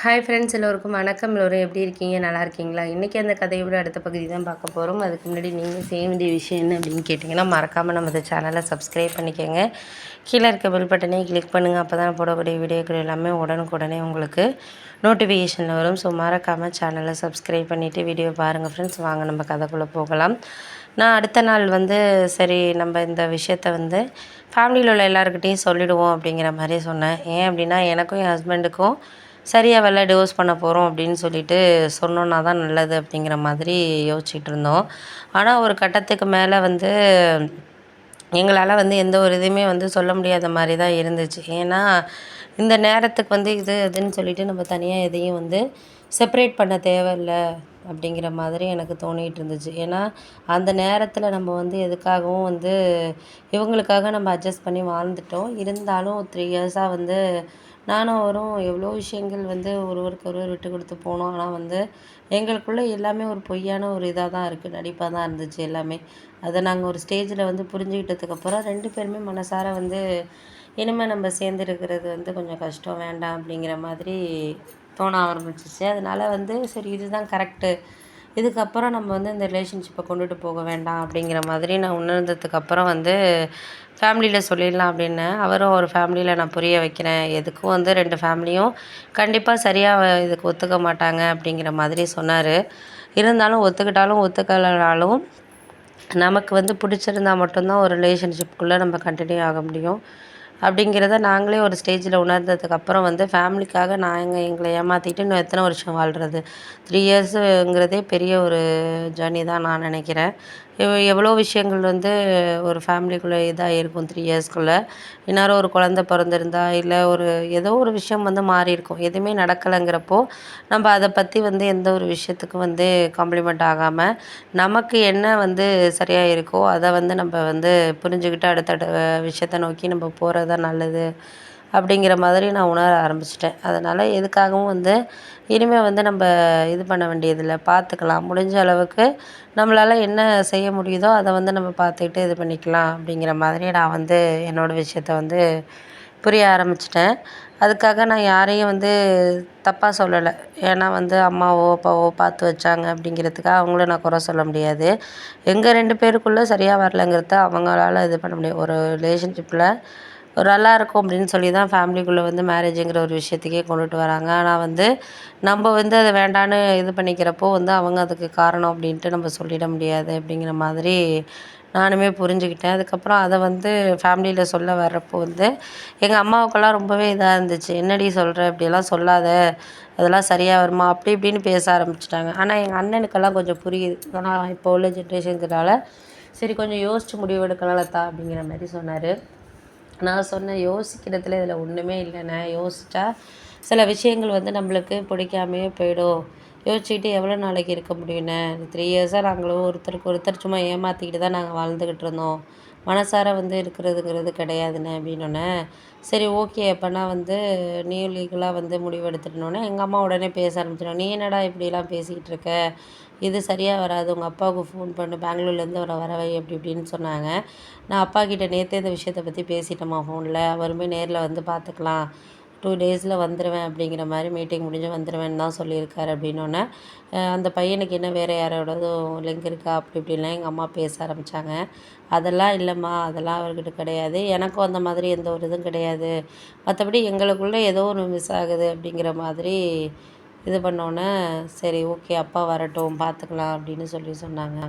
Hi friends, எல்லோருக்கும் வணக்கம். எல்லோரும் எப்படி இருக்கீங்க? நல்லா இருக்கீங்களா? இன்றைக்கி அந்த கதையோட அடுத்த பகுதி தான் பார்க்க போகிறோம். அதுக்கு முன்னாடி நீங்கள் செய்ய வேண்டிய விஷயம் என்ன அப்படின்னு கேட்டிங்கன்னா, மறக்காமல் நம்ம சேனலை சப்ஸ்கிரைப் பண்ணிக்கோங்க. கீழே இருக்க பெல் பட்டனே கிளிக் பண்ணுங்கள். அப்போ தான் போடக்கூடிய வீடியோக்கள் எல்லாமே உடனுக்குடனே உங்களுக்கு நோட்டிஃபிகேஷனில் வரும். ஸோ மறக்காமல் சேனலை சப்ஸ்கிரைப் பண்ணிவிட்டு வீடியோ பாருங்கள் ஃப்ரெண்ட்ஸ். வாங்க நம்ம கதைக்குள்ளே போகலாம். நான் அடுத்த நாள் சரி நம்ம இந்த விஷயத்த ஃபேமிலியில் உள்ள எல்லாருக்கிட்டையும் சொல்லிவிடுவோம் அப்படிங்கிற மாதிரி சொன்னேன். ஏன் அப்படின்னா, எனக்கும் என் ஹஸ்பண்டுக்கும் சரியாக வரல, டிவோர்ஸ் பண்ண போகிறோம் அப்படின்னு சொல்லிட்டு சொன்னோன்னா தான் நல்லது அப்படிங்கிற மாதிரி யோசிச்சுட்டு இருந்தோம். ஆனால் ஒரு கட்டத்துக்கு மேலே எங்களால் எந்த ஒரு இதுவுமே சொல்ல முடியாத மாதிரி தான் இருந்துச்சு. ஏன்னா இந்த நேரத்துக்கு இது இதுன்னு சொல்லிட்டு நம்ம தனியாக எதையும் செப்பரேட் பண்ண தேவையில்ல அப்படிங்கிற மாதிரி எனக்கு தோணிகிட்டு இருந்துச்சு. ஏன்னா அந்த நேரத்தில் நம்ம எதுக்காகவும் இவங்களுக்காக நம்ம அட்ஜஸ்ட் பண்ணி வாழ்ந்துட்டோம். இருந்தாலும் 3 இயர்ஸாக நானும் அவரும் எவ்வளோ விஷயங்கள் ஒருவருக்கு ஒருவர் விட்டு கொடுத்து போனோம். ஆனால் எங்களுக்குள்ளே எல்லாமே ஒரு பொய்யான ஒரு இதாக தான் இருக்குது, நடிப்பாக தான் இருந்துச்சு எல்லாமே. அதை நாங்கள் ஒரு ஸ்டேஜில் புரிஞ்சுக்கிட்டதுக்கப்புறம் 2 பேருமே மனசார இனிமேல் நம்ம சேர்ந்துருக்கிறது கொஞ்சம் கஷ்டம், வேண்டாம் அப்படிங்கிற மாதிரி தோண ஆரம்பிச்சிச்சு. அதனால் சரி இதுதான் கரெக்டு, இதுக்கப்புறம் நம்ம இந்த ரிலேஷன்ஷிப்பை கொண்டுட்டு போக வேண்டாம் அப்படிங்கிற மாதிரி நான் உணர்ந்ததுக்கப்புறம் ஃபேமிலியில் சொல்லிடலாம் அப்படின்னேன். அவரும் ஒரு ஃபேமிலியில் நான் புரிய வைக்கிறேன், எதுக்கும் 2 ஃபேமிலியும் கண்டிப்பாக சரியாக இதுக்கு ஒத்துக்க மாட்டாங்க அப்படிங்கிற மாதிரி சொன்னார். இருந்தாலும் ஒத்துக்கிட்டாலும் ஒத்துக்கலைனாலும் நமக்கு பிடிச்சிருந்தா மட்டும்தான் ஒரு ரிலேஷன்ஷிப்புக்குள்ளே நம்ம கண்டினியூ ஆக முடியும் அப்படிங்கிறத நாங்களே ஒரு ஸ்டேஜில் உணர்ந்ததுக்கப்புறம் ஃபேமிலிக்காக எங்களை ஏமாற்றிட்டு இன்னும் எத்தனை வருஷம் வாழ்கிறது. 3 இயர்ஸுங்கிறதே பெரிய ஒரு ஜர்னி தான் நான் நினைக்கிறேன். எவ்வளோ விஷயங்கள் ஒரு ஃபேமிலிக்குள்ளே இதாக இருக்கும் 3 இயர்ஸ்க்குள்ளே. இந்நேரம் ஒரு குழந்த பிறந்திருந்தா, இல்லை ஏதோ ஒரு விஷயம் மாறி இருக்கும். எதுவுமே நடக்கலைங்கிறப்போ நம்ம அதை பற்றி எந்த ஒரு விஷயத்துக்கும் காம்ப்ளிமெண்ட் ஆகாமல் நமக்கு என்ன சரியாக இருக்கோ அதை நம்ம புரிஞ்சுக்கிட்டு அடுத்த விஷயத்தை நோக்கி நம்ம போகிறது தான் நல்லது அப்படிங்கிற மாதிரி நான் உணர ஆரம்பிச்சிட்டேன். அதனால் எதுக்காகவும் இனிமேல் நம்ம இது பண்ண வேண்டியதில்லை, பார்த்துக்கலாம். முடிஞ்ச அளவுக்கு நம்மளால் என்ன செய்ய முடியுதோ அதை நம்ம பார்த்துக்கிட்டு இது பண்ணிக்கலாம் அப்படிங்கிற மாதிரி நான் என்னோடய விஷயத்த புரிய ஆரம்பிச்சிட்டேன். அதுக்காக நான் யாரையும் தப்பாக சொல்லலை. ஏன்னா அம்மாவோ அப்பாவோ பார்த்து வச்சாங்க அப்படிங்கிறதுக்காக அவங்கள நான் குறை சொல்ல முடியாது. எங்கள் 2 பேருக்குள்ளே சரியாக வரலங்கிறத அவங்களால இது பண்ண முடியாது. ஒரு ரிலேஷன்ஷிப்பில் ஒரு நல்லா இருக்கும் அப்படின்னு சொல்லி தான் ஃபேமிலிக்குள்ளே மேரேஜுங்கிற ஒரு விஷயத்துக்கே கொண்டுட்டு வராங்க. ஆனால் நம்ம அதை வேண்டான்னு இது பண்ணிக்கிறப்போ அவங்க அதுக்கு காரணம் அப்படின்ட்டு நம்ம சொல்லிட முடியாது அப்படிங்கிற மாதிரி நானுமே புரிஞ்சுக்கிட்டேன். அதுக்கப்புறம் அதை ஃபேமிலியில் சொல்ல வர்றப்போ எங்கள் அம்மாவுக்கெல்லாம் ரொம்பவே இதாக இருந்துச்சு. என்னடி சொல்கிற, இப்படியெல்லாம் சொல்லாத, அதெல்லாம் சரியாக வருமா அப்படி இப்படின்னு பேச ஆரம்பிச்சிட்டாங்க. ஆனால் எங்கள் அண்ணனுக்கெல்லாம் கொஞ்சம் புரியுது. ஆனால் இப்போ உள்ள ஜென்ரேஷனுங்கிறதால சரி கொஞ்சம் யோசித்து முடிவு எடுக்கலாம்லத்தா அப்படிங்கிற மாதிரி சொன்னார். நான் சொன்னேன், யோசிக்கிறதுல இதில் ஒன்றுமே இல்லைண்ணே. யோசித்தா சில விஷயங்கள் நம்மளுக்கு பிடிக்காமையே போயிடும். யோசிச்சுக்கிட்டு எவ்வளோ நாளைக்கு இருக்க முடியுண்ணே? 3 இயர்ஸாக நாங்களும் ஒருத்தருக்கு ஒருத்தர் சும்மா ஏமாற்றிக்கிட்டு தான் நாங்கள் வாழ்ந்துக்கிட்டு இருந்தோம். மனசார இருக்கிறதுங்கிறது கிடையாதுண்ணே அப்படின்னோன்னே, சரி ஓகே அப்போனா நீயும் லீகலாக முடிவு எடுத்துட்டோன்னே எங்கள் அம்மா உடனே பேச ஆரம்பிச்சிடும். நீ என்னடா இப்படிலாம் பேசிக்கிட்டு இருக்க, இது சரியாக வராது, உங்கள் அப்பாவுக்கு ஃபோன் பண்ணு, பெங்களூர்லேருந்து அவரை வரவை அப்படி இப்படின்னு சொன்னாங்க. நான் அப்பா கிட்டே நேற்றே இந்த விஷயத்தை பற்றி பேசிட்டேம்மா ஃபோனில், அவருமே நேரில் பார்த்துக்கலாம், 2 டேஸில் வந்துடுவேன் அப்படிங்கிற மாதிரி மீட்டிங் முடிஞ்சு வந்துடுவேன்னு தான் சொல்லியிருக்காரு அப்படின்னோடனே, அந்த பையனுக்கு என்ன வேறு யாரோடதும் லிங்க் இருக்கா அப்படி இப்படின்லாம் எங்கள் அம்மா பேச ஆரம்பித்தாங்க. அதெல்லாம் இல்லைம்மா, அதெல்லாம் அவர்கிட்ட கிடையாது, எனக்கும் அந்த மாதிரி எந்த ஒரு இதுவும் கிடையாது, மற்றபடி எங்களுக்குள்ளே ஏதோ ஒன்று மிஸ் ஆகுது அப்படிங்கிற மாதிரி இது பண்ணோன்னே, சரி ஓகே அப்பா வரட்டும் பார்த்துக்கலாம் அப்படின்னு சொன்னாங்க.